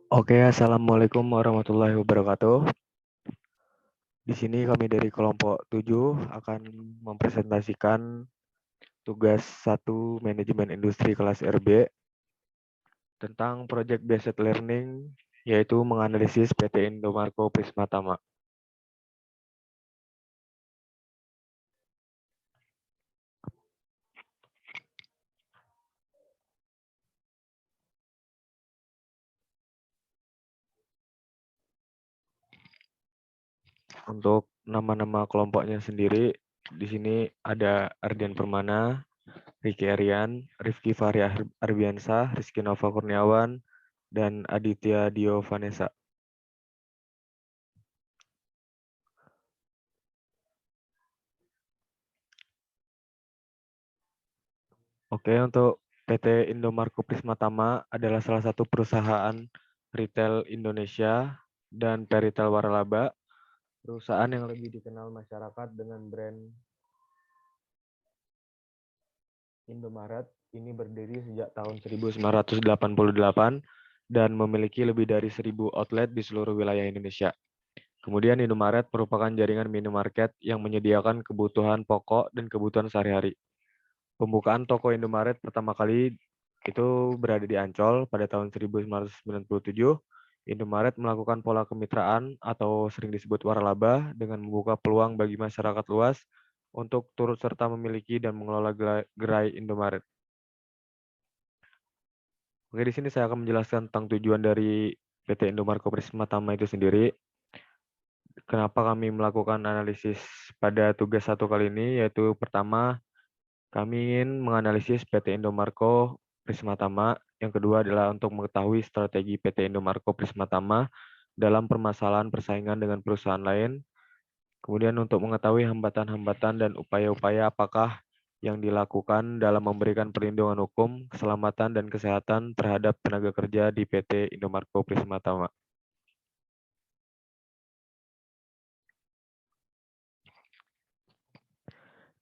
Oke, Assalamualaikum warahmatullahi wabarakatuh. Di sini kami dari kelompok 7 akan mempresentasikan tugas 1 Manajemen Industri kelas RB tentang Project Based Learning, yaitu menganalisis PT Indomarko Prismatama. Untuk nama-nama kelompoknya sendiri, di sini ada Ardian Permana, Riki Arian, Rifki Fahri Arbiansa, Rizky Nova Kurniawan, dan Aditya Dio Vanessa. Oke, untuk PT Indomarko Prismatama adalah salah satu perusahaan retail Indonesia dan peritel waralaba, perusahaan yang lebih dikenal masyarakat dengan brand Indomaret. Ini berdiri sejak tahun 1988 dan memiliki lebih dari 1.000 outlet di seluruh wilayah Indonesia. Kemudian Indomaret merupakan jaringan minimarket yang menyediakan kebutuhan pokok dan kebutuhan sehari-hari. Pembukaan toko Indomaret pertama kali itu berada di Ancol pada tahun 1997. Indomaret melakukan pola kemitraan atau sering disebut waralaba dengan membuka peluang bagi masyarakat luas untuk turut serta memiliki dan mengelola gerai Indomaret. Oke, di sini saya akan menjelaskan tentang tujuan dari PT Indomarko Prismatama itu sendiri. Kenapa kami melakukan analisis pada tugas 1 kali ini, yaitu pertama, kami ingin menganalisis PT Indomarko Prismatama. Yang kedua adalah untuk mengetahui strategi PT Indomarko Prismatama dalam permasalahan persaingan dengan perusahaan lain. Kemudian untuk mengetahui hambatan-hambatan dan upaya-upaya apakah yang dilakukan dalam memberikan perlindungan hukum, keselamatan, dan kesehatan terhadap tenaga kerja di PT Indomarko Prismatama.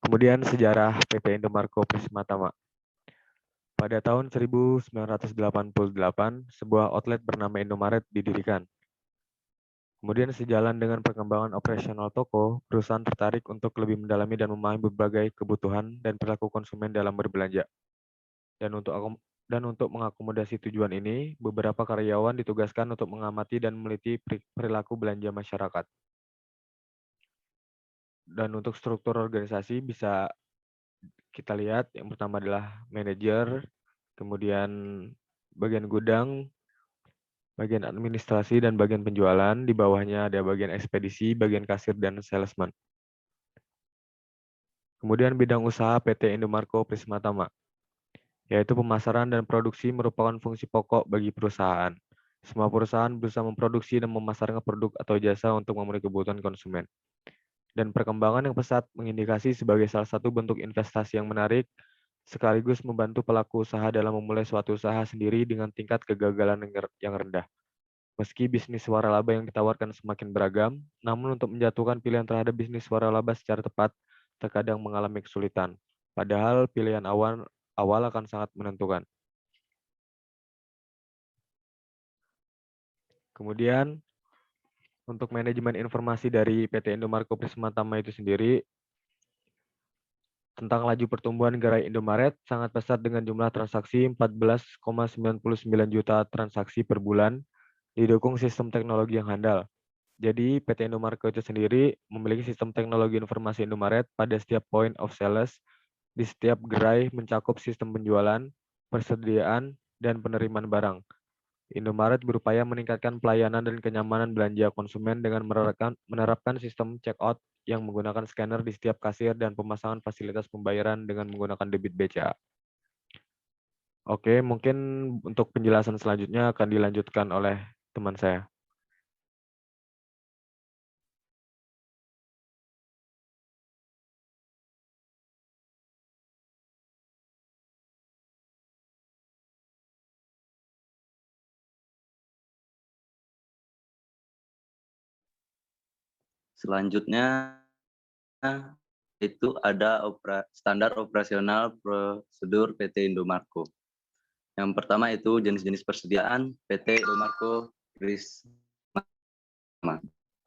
Kemudian sejarah PT Indomarko Prismatama. Pada tahun 1988, sebuah outlet bernama Indomaret didirikan. Kemudian sejalan dengan perkembangan operasional toko, perusahaan tertarik untuk lebih mendalami dan memahami berbagai kebutuhan dan perilaku konsumen dalam berbelanja. Dan untuk mengakomodasi tujuan ini, beberapa karyawan ditugaskan untuk mengamati dan meneliti perilaku belanja masyarakat. Dan untuk struktur organisasi bisa kita lihat, yang pertama adalah manajer, kemudian bagian gudang, bagian administrasi, dan bagian penjualan. Di bawahnya ada bagian ekspedisi, bagian kasir, dan salesman. Kemudian bidang usaha PT Indomarko Prismatama, yaitu pemasaran dan produksi merupakan fungsi pokok bagi perusahaan. Semua perusahaan berusaha memproduksi dan memasarkan produk atau jasa untuk memenuhi kebutuhan konsumen. Dan perkembangan yang pesat mengindikasi sebagai salah satu bentuk investasi yang menarik, sekaligus membantu pelaku usaha dalam memulai suatu usaha sendiri dengan tingkat kegagalan yang rendah. Meski bisnis waralaba yang ditawarkan semakin beragam, namun untuk menjatuhkan pilihan terhadap bisnis waralaba secara tepat terkadang mengalami kesulitan. Padahal pilihan awal akan sangat menentukan. Kemudian, untuk manajemen informasi dari PT Indomarko Prismatama itu sendiri, tentang laju pertumbuhan gerai Indomaret sangat pesat dengan jumlah transaksi 14,99 juta transaksi per bulan, didukung sistem teknologi yang handal. Jadi PT Indomarko itu sendiri memiliki sistem teknologi informasi Indomaret pada setiap point of sales di setiap gerai mencakup sistem penjualan, persediaan, dan penerimaan barang. Indomaret berupaya meningkatkan pelayanan dan kenyamanan belanja konsumen dengan menerapkan sistem check-out yang menggunakan scanner di setiap kasir dan pemasangan fasilitas pembayaran dengan menggunakan debit BCA. Oke, mungkin untuk penjelasan selanjutnya akan dilanjutkan oleh teman saya. Selanjutnya itu ada standar operasional prosedur PT Indomarko. Yang pertama itu jenis-jenis persediaan PT Indomarko Prisma.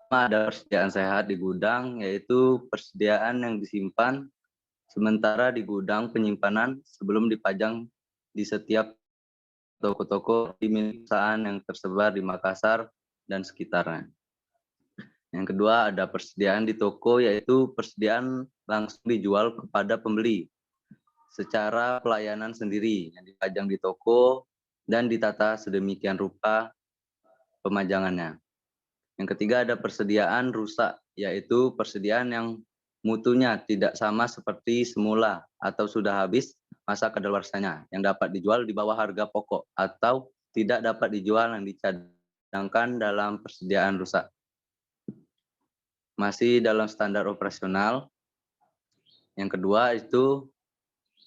Ada persediaan sehat di gudang, yaitu persediaan yang disimpan sementara di gudang penyimpanan sebelum dipajang di setiap toko-toko di perusahaan yang tersebar di Makassar dan sekitarnya. Yang kedua ada persediaan di toko, yaitu persediaan langsung dijual kepada pembeli secara pelayanan sendiri yang dipajang di toko dan ditata sedemikian rupa pemajangannya. Yang ketiga ada persediaan rusak, yaitu persediaan yang mutunya tidak sama seperti semula atau sudah habis masa kadaluarsanya yang dapat dijual di bawah harga pokok atau tidak dapat dijual yang dicadangkan dalam persediaan rusak. Masih dalam standar operasional. Yang kedua itu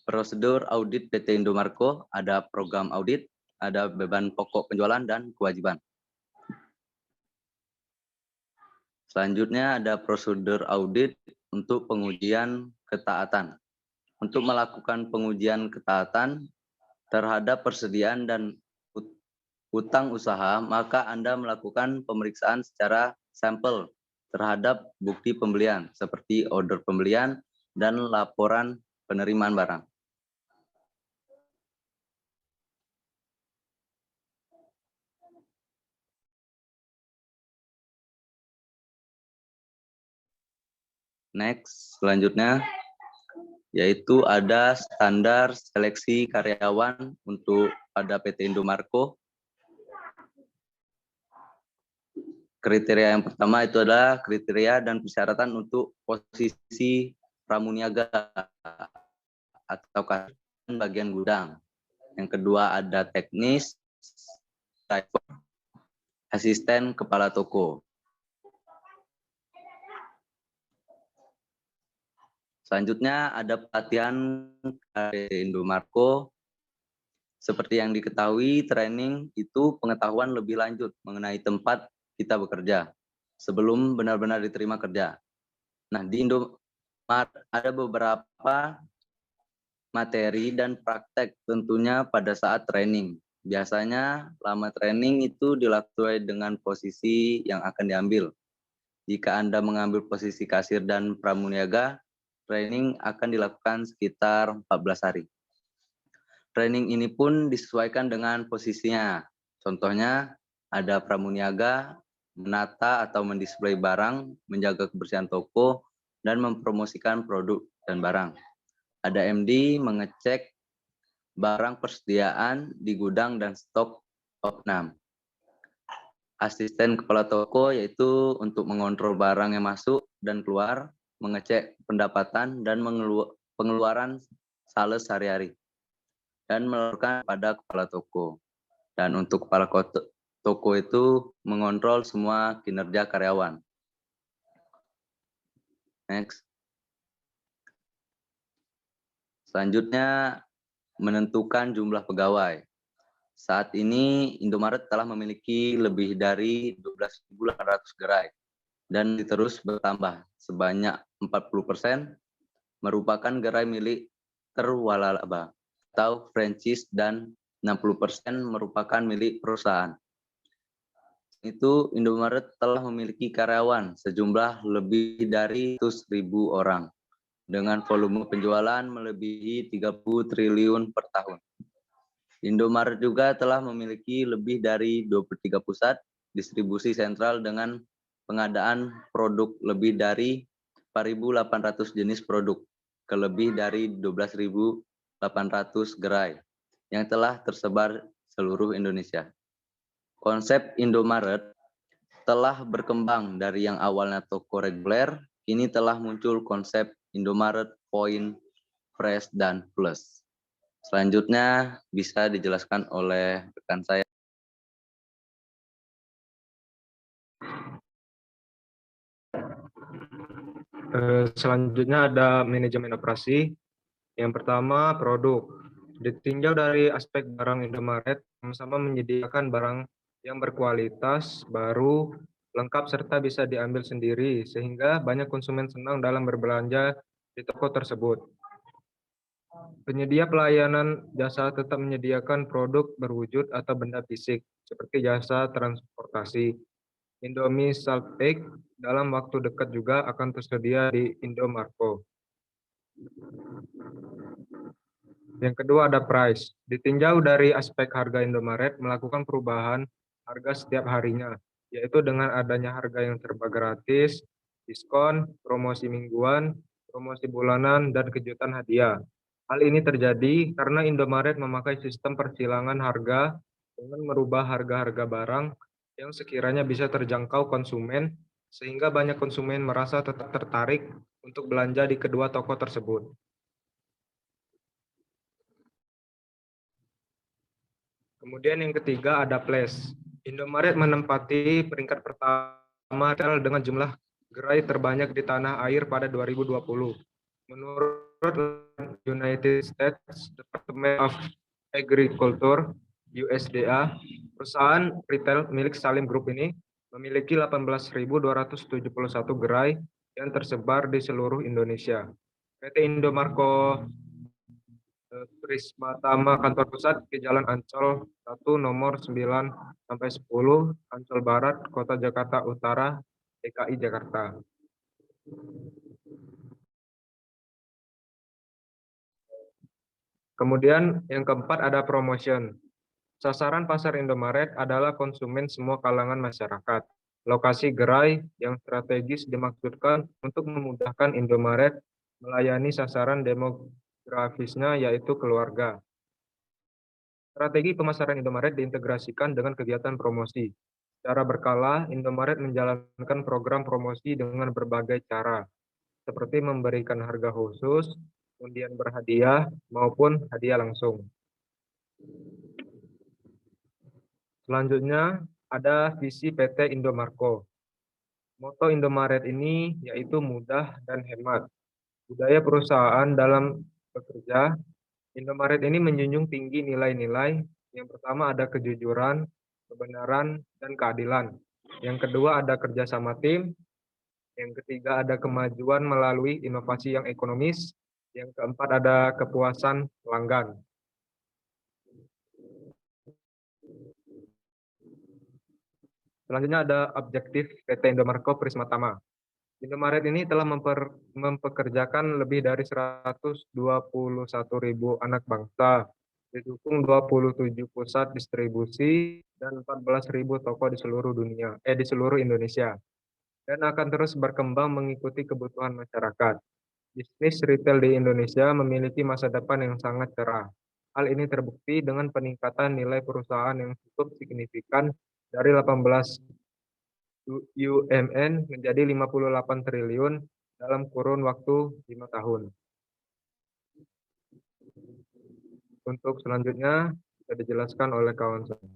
prosedur audit PT Indomarko, ada program audit, ada beban pokok penjualan dan kewajiban. Selanjutnya ada prosedur audit untuk pengujian ketaatan. Untuk melakukan pengujian ketaatan terhadap persediaan dan utang usaha, maka Anda melakukan pemeriksaan secara sampel terhadap bukti pembelian, seperti order pembelian dan laporan penerimaan barang. Next, selanjutnya yaitu ada standar seleksi karyawan untuk pada PT Indomarko. Kriteria yang pertama itu adalah kriteria dan persyaratan untuk posisi pramuniaga atau bagian gudang. Yang kedua ada teknis, asisten kepala toko. Selanjutnya ada pelatihan Indomarko. Seperti yang diketahui, training itu pengetahuan lebih lanjut mengenai tempat kita bekerja sebelum benar-benar diterima kerja. Nah, di Indomaret ada beberapa materi dan praktek tentunya pada saat training. Biasanya lama training itu dilakukan dengan posisi yang akan diambil. Jika Anda mengambil posisi kasir dan pramuniaga, training akan dilakukan sekitar 14 hari. Training ini pun disesuaikan dengan posisinya. Contohnya ada pramuniaga, menata atau mendisplay barang, menjaga kebersihan toko, dan mempromosikan produk dan barang. Ada MD mengecek barang persediaan di gudang dan stok opnam. Asisten kepala toko yaitu untuk mengontrol barang yang masuk dan keluar, mengecek pendapatan dan pengeluaran sales sehari-hari, dan melaporkan pada kepala toko. Dan untuk kepala toko itu mengontrol semua kinerja karyawan. Next. Selanjutnya menentukan jumlah pegawai. Saat ini Indomaret telah memiliki lebih dari 12.800 gerai dan terus bertambah. Sebanyak 40% merupakan gerai milik terwalaba atau franchise dan 60% merupakan milik perusahaan. Itu Indomaret telah memiliki karyawan sejumlah lebih dari 100.000 orang dengan volume penjualan melebihi 30 triliun per tahun. Indomaret juga telah memiliki lebih dari 23 pusat distribusi sentral dengan pengadaan produk lebih dari 4.800 jenis produk ke lebih dari 12.800 gerai yang telah tersebar seluruh Indonesia. Konsep Indomaret telah berkembang dari yang awalnya toko reguler, kini telah muncul konsep Indomaret Point, Fresh, dan Plus. Selanjutnya bisa dijelaskan oleh rekan saya. Selanjutnya ada manajemen operasi. Yang pertama, produk. Ditinjau dari aspek barang Indomaret, sama-sama menyediakan barang yang berkualitas, baru, lengkap, serta bisa diambil sendiri, sehingga banyak konsumen senang dalam berbelanja di di toko tersebut. Penyedia pelayanan jasa tetap menyediakan produk berwujud atau benda fisik, seperti jasa transportasi. Indomie Salt Egg dalam waktu dekat juga akan tersedia di Indomarko. Yang kedua ada price. Ditinjau dari aspek harga, Indomaret melakukan perubahan harga setiap harinya, yaitu dengan adanya harga yang serba gratis, diskon, promosi mingguan, promosi bulanan, dan kejutan hadiah. Hal ini terjadi karena Indomaret memakai sistem persilangan harga dengan merubah harga-harga barang yang sekiranya bisa terjangkau konsumen, sehingga banyak konsumen merasa tetap tertarik untuk belanja di kedua toko tersebut. Kemudian yang ketiga ada Flash. Indomaret menempati peringkat pertama dengan jumlah gerai terbanyak di tanah air pada 2020. Menurut United States Department of Agriculture (USDA), perusahaan retail milik Salim Group ini memiliki 18.271 gerai yang tersebar di seluruh Indonesia. PT Indomarko Prisma Tama kantor pusat di Jalan Ancol 1 nomor 9-10 Ancol Barat, Kota Jakarta Utara, DKI Jakarta. Kemudian yang keempat ada promotion. Sasaran pasar Indomaret adalah konsumen semua kalangan masyarakat. Lokasi gerai yang strategis dimaksudkan untuk memudahkan Indomaret melayani sasaran demografisnya, yaitu keluarga. Strategi pemasaran Indomaret diintegrasikan dengan kegiatan promosi. Secara berkala, Indomaret menjalankan program promosi dengan berbagai cara, seperti memberikan harga khusus, undian berhadiah, maupun hadiah langsung. Selanjutnya, ada visi PT Indomarko. Moto Indomaret ini yaitu mudah dan hemat. Budaya perusahaan dalam bekerja, Indomaret ini menjunjung tinggi nilai-nilai. Yang pertama ada kejujuran, kebenaran, dan keadilan. Yang kedua ada kerjasama tim. Yang ketiga ada kemajuan melalui inovasi yang ekonomis. Yang keempat ada kepuasan pelanggan. Selanjutnya ada objektif PT Indomarko Prisma Tama. Indomaret ini telah mempekerjakan lebih dari 121.000 anak bangsa, didukung 27 pusat distribusi dan 14.000 toko di seluruh Indonesia, dan akan terus berkembang mengikuti kebutuhan masyarakat. Bisnis retail di Indonesia memiliki masa depan yang sangat cerah. Hal ini terbukti dengan peningkatan nilai perusahaan yang cukup signifikan dari 18 UMN menjadi 58 triliun dalam kurun waktu 5 tahun. Untuk selanjutnya bisa dijelaskan oleh kawan saya.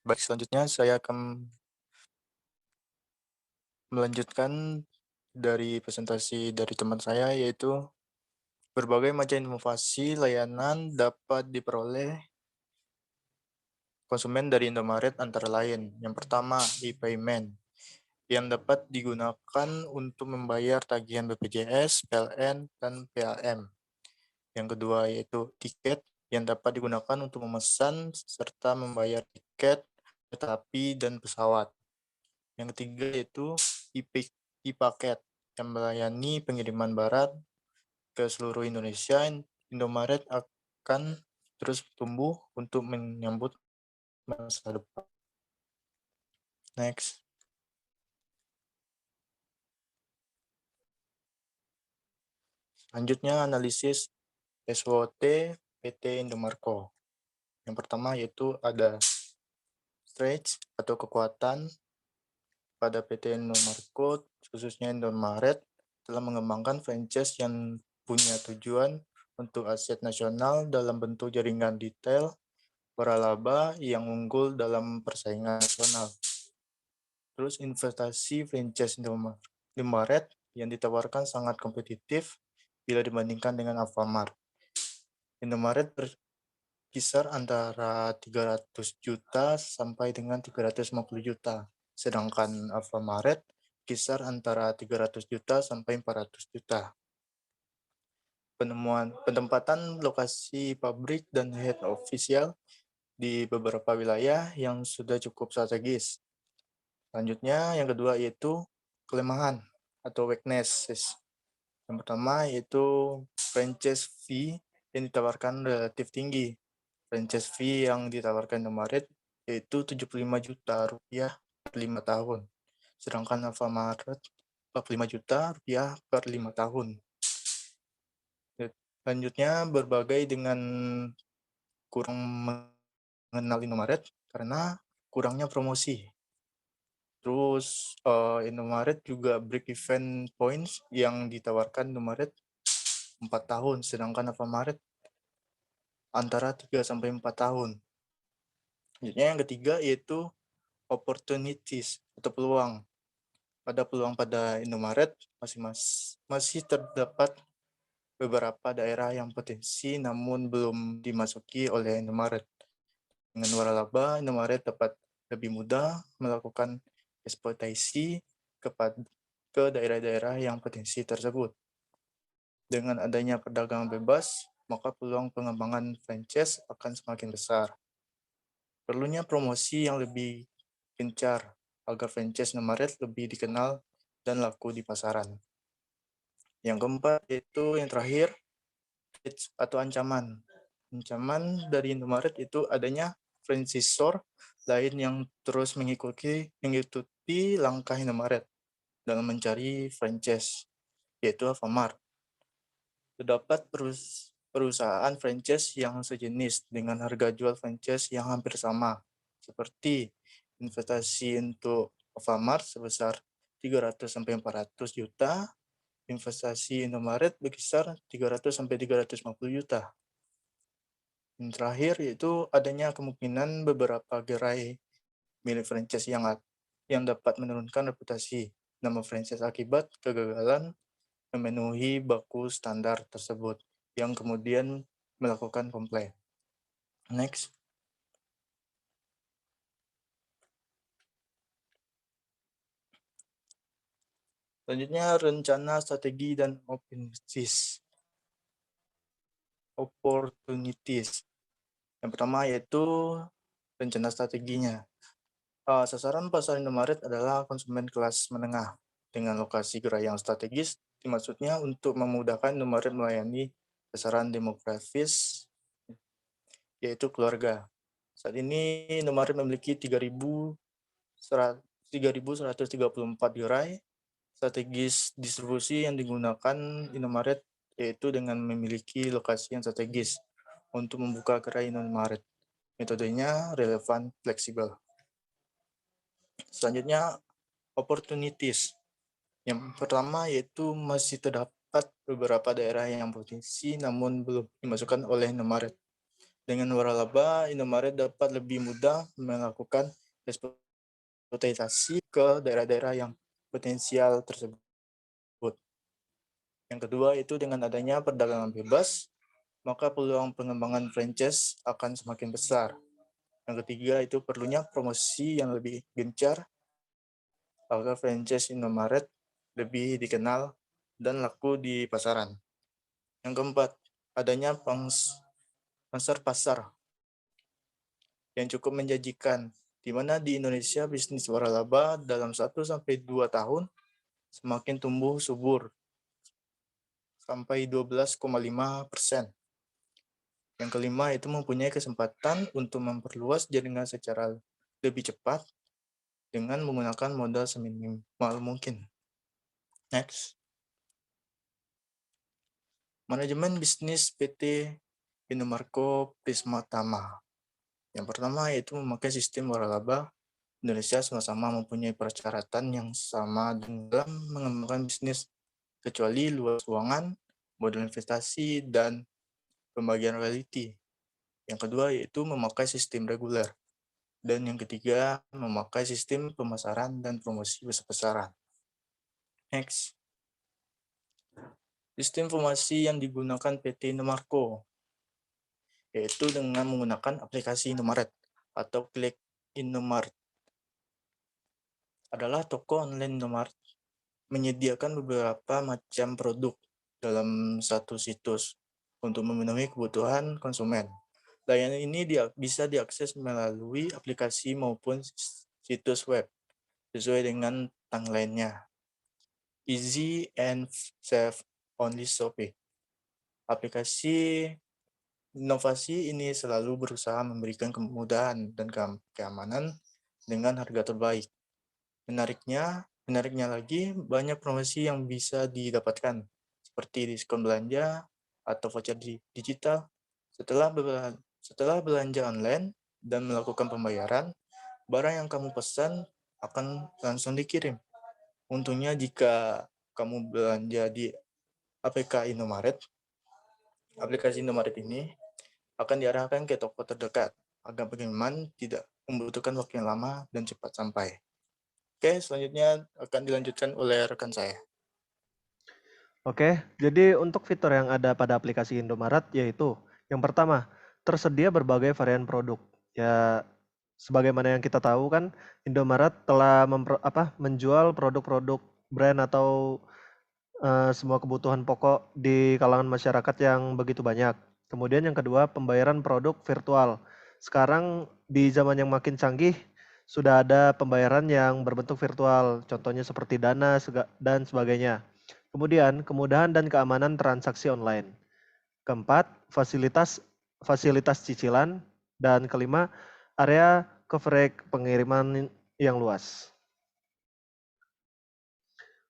Baik, selanjutnya saya akan melanjutkan dari presentasi dari teman saya, yaitu berbagai macam inovasi layanan dapat diperoleh konsumen dari Indomaret antara lain. Yang pertama, e-payment yang dapat digunakan untuk membayar tagihan BPJS, PLN, dan PLM. Yang kedua yaitu tiket yang dapat digunakan untuk memesan serta membayar tiket kereta api dan pesawat. Yang ketiga yaitu e-paket yang melayani pengiriman barang ke seluruh Indonesia. Indomaret akan terus tumbuh untuk menyambut masa depan. Next. Selanjutnya analisis SWOT PT Indomarko. Yang pertama yaitu ada strength atau kekuatan pada PT Indomarko, khususnya Indomaret, telah mengembangkan franchise yang punya tujuan untuk aset nasional dalam bentuk jaringan detail, waralaba yang unggul dalam persaingan nasional. Terus investasi franchise Indomaret yang ditawarkan sangat kompetitif bila dibandingkan dengan Alfamart. Indomaret berkisar antara 300 juta sampai dengan 350 juta. Sedangkan Alfamart kisar antara 300 juta sampai 400 juta. Penempatan lokasi pabrik dan head official di beberapa wilayah yang sudah cukup strategis. Selanjutnya, yang kedua yaitu kelemahan atau weaknesses. Yang pertama yaitu franchise fee yang ditawarkan relatif tinggi. Franchise fee yang ditawarkan Indomaret yaitu 75 juta rupiah per 5 tahun. Sedangkan Alfamart 45 juta rupiah per 5 tahun. Selanjutnya, berbagai dengan kurang mengenal Indomaret karena kurangnya promosi. Terus Indomaret juga break even points yang ditawarkan Indomaret 4 tahun, sedangkan Alfamart antara 3 sampai 4 tahun. Selanjutnya yang ketiga yaitu opportunities atau peluang. Pada peluang pada Indomaret masih terdapat beberapa daerah yang potensi namun belum dimasuki oleh Indomaret. Dengan waralaba, Indomaret dapat lebih mudah melakukan eksploitasi ke daerah-daerah yang potensi tersebut. Dengan adanya perdagangan bebas, maka peluang pengembangan franchise akan semakin besar. Perlunya promosi yang lebih gencar agar franchise Indomaret lebih dikenal dan laku di pasaran. Yang keempat yaitu yang terakhir, atau ancaman. Ancaman dari Indomaret itu adanya franchisor lain yang terus mengikuti langkah Indomaret dalam mencari franchise, yaitu Alfamart. Terdapat perusahaan franchise yang sejenis dengan harga jual franchise yang hampir sama, seperti investasi untuk Alfamart sebesar 300-400 juta, investasi Indomaret berkisar 300 sampai 350 juta. Yang terakhir yaitu adanya kemungkinan beberapa gerai milik franchise yang dapat menurunkan reputasi nama franchise akibat kegagalan memenuhi baku standar tersebut yang kemudian melakukan komplain. Next. Selanjutnya rencana strategi dan opportunities. Yang pertama yaitu rencana strateginya. Sasaran pasar Indomaret adalah konsumen kelas menengah dengan lokasi gerai yang strategis. Maksudnya untuk memudahkan Indomaret melayani sasaran demografis yaitu keluarga. Saat ini Indomaret memiliki 3.134 gerai. Strategis distribusi yang digunakan Indomaret yaitu dengan memiliki lokasi yang strategis untuk membuka gerai Indomaret. Metodenya relevan, fleksibel. Selanjutnya, opportunities. Yang pertama yaitu masih terdapat beberapa daerah yang potensi namun belum dimasukkan oleh Indomaret. Dengan waralaba, Indomaret dapat lebih mudah melakukan eksploitasi ke daerah-daerah yang potensial tersebut. Yang kedua itu dengan adanya perdagangan bebas, maka peluang pengembangan franchise akan semakin besar. Yang ketiga itu perlunya promosi yang lebih gencar agar franchise Indomaret lebih dikenal dan laku di pasaran. Yang keempat, adanya pasar yang cukup menjanjikan, di mana di Indonesia bisnis waralaba dalam 1-2 tahun semakin tumbuh subur sampai 12,5%. Yang kelima itu mempunyai kesempatan untuk memperluas jaringan secara lebih cepat dengan menggunakan modal seminimal mungkin. Next. Manajemen bisnis PT Indomarko Prismatama. Yang pertama yaitu memakai sistem waralaba. Indonesia sama-sama mempunyai persyaratan yang sama dalam mengembangkan bisnis, kecuali luas keuangan, modal investasi, dan pembagian royalti. Yang kedua yaitu memakai sistem reguler. Dan yang ketiga, memakai sistem pemasaran dan promosi besar-besaran. Next. Sistem informasi yang digunakan PT Indomarko, yaitu dengan menggunakan aplikasi Indomaret atau Klik Indomaret. Adalah toko online Indomaret menyediakan beberapa macam produk dalam satu situs untuk memenuhi kebutuhan konsumen. Layanan ini bisa diakses melalui aplikasi maupun situs web sesuai dengan tagline-nya. Easy and safe, only Shopee. Aplikasi inovasi ini selalu berusaha memberikan kemudahan dan keamanan dengan harga terbaik. Menariknya lagi, banyak promosi yang bisa didapatkan, seperti diskon belanja atau voucher digital. Setelah belanja online dan melakukan pembayaran, barang yang kamu pesan akan langsung dikirim. Untungnya jika kamu belanja di APK Indomaret, aplikasi Indomaret ini akan diarahkan ke toko terdekat agar pengiriman tidak membutuhkan waktu yang lama dan cepat sampai. Oke, selanjutnya akan dilanjutkan oleh rekan saya. Oke, jadi untuk fitur yang ada pada aplikasi Indomaret yaitu yang pertama, tersedia berbagai varian produk. Ya, sebagaimana yang kita tahu kan, Indomaret telah menjual produk-produk brand atau semua kebutuhan pokok di kalangan masyarakat yang begitu banyak. Kemudian yang kedua, pembayaran produk virtual. Sekarang di zaman yang makin canggih, sudah ada pembayaran yang berbentuk virtual, contohnya seperti Dana dan sebagainya. Kemudian, kemudahan dan keamanan transaksi online. Keempat, fasilitas cicilan. Dan kelima, area coverage pengiriman yang luas.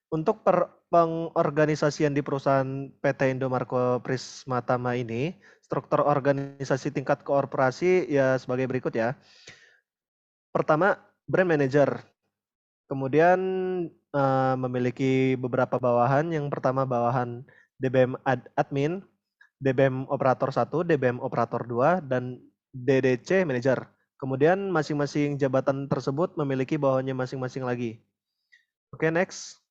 Untuk pengorganisasian di perusahaan PT Indomarko Prismatama ini, struktur organisasi tingkat korporasi ya sebagai berikut ya. Pertama, brand manager. Kemudian memiliki beberapa bawahan. Yang pertama bawahan DBM admin, DBM operator 1, DBM operator 2, dan DDC manager. Kemudian masing-masing jabatan tersebut memiliki bawahannya masing-masing lagi. Oke, next.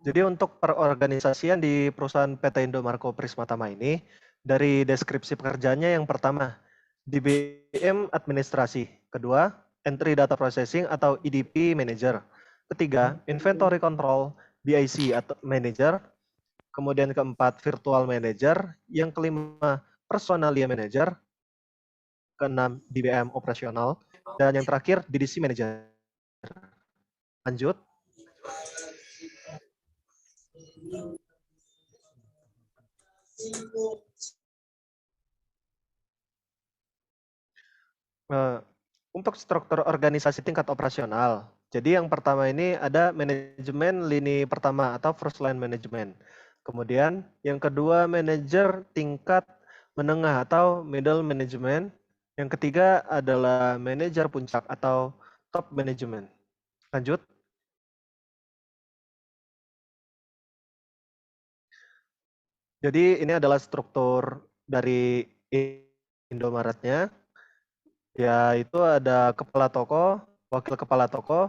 Jadi untuk perorganisasian di perusahaan PT Indomarko Prismatama ini, dari deskripsi pekerjaannya yang pertama, DBM administrasi. Kedua, entry data processing atau EDP manager. Ketiga, inventory control, BIC atau manager. Kemudian keempat, virtual manager. Yang kelima, personalia manager. Keenam, DBM operasional. Dan yang terakhir, DDC manager. Lanjut. Untuk struktur organisasi tingkat operasional. Jadi yang pertama ini ada manajemen lini pertama atau first line management. Kemudian yang kedua manajer tingkat menengah atau middle management. Yang ketiga adalah manajer puncak atau top management. Lanjut. Jadi ini adalah struktur dari Indomaretnya. Ya, itu ada kepala toko, wakil kepala toko,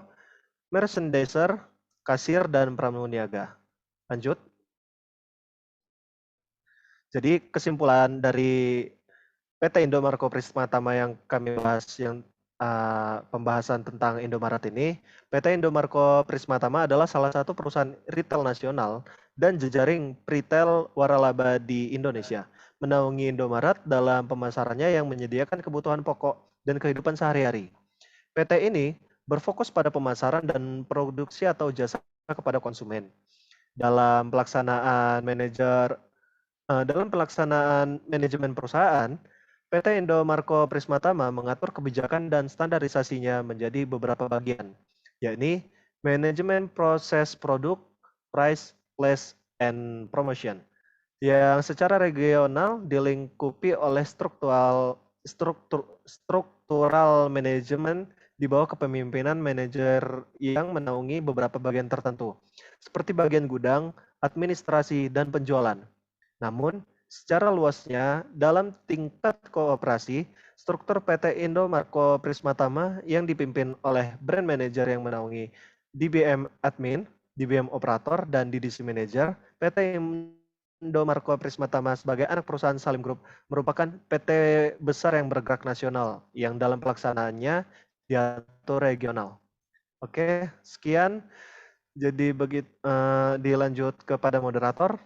merchandiser, kasir, dan pramuniaga. Lanjut. Jadi kesimpulan dari PT Indomarko Prismatama yang kami bahas, yang pembahasan tentang Indomaret ini, PT Indomarko Prismatama adalah salah satu perusahaan retail nasional dan jejaring retail waralaba di Indonesia. Menaungi Indomaret dalam pemasarannya yang menyediakan kebutuhan pokok dan kehidupan sehari-hari. PT ini berfokus pada pemasaran dan produksi atau jasa kepada konsumen. Dalam pelaksanaan manajemen perusahaan, PT Indomarko Prismatama mengatur kebijakan dan standarisasinya menjadi beberapa bagian, yakni manajemen proses produk, price, place, and promotion, yang secara regional dilingkupi oleh struktural manajemen di bawah kepemimpinan manajer yang menaungi beberapa bagian tertentu, seperti bagian gudang, administrasi, dan penjualan. Namun, secara luasnya, dalam tingkat kooperasi, struktur PT Indomarko Prismatama yang dipimpin oleh brand manager yang menaungi DBM Admin, DBM Operator, dan DDC Manager, PT Indomarko Prismatama sebagai anak perusahaan Salim Group merupakan PT besar yang bergerak nasional yang dalam pelaksanaannya diatur regional. Oke, sekian. Jadi dilanjut kepada moderator.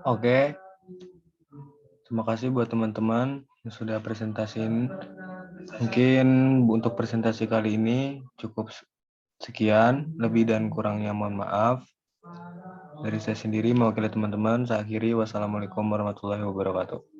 Oke, terima kasih buat teman-teman yang sudah presentasiin. Mungkin untuk presentasi kali ini cukup sekian, lebih dan kurangnya mohon maaf. Dari saya sendiri mewakili teman-teman, saya akhiri. Wassalamualaikum warahmatullahi wabarakatuh.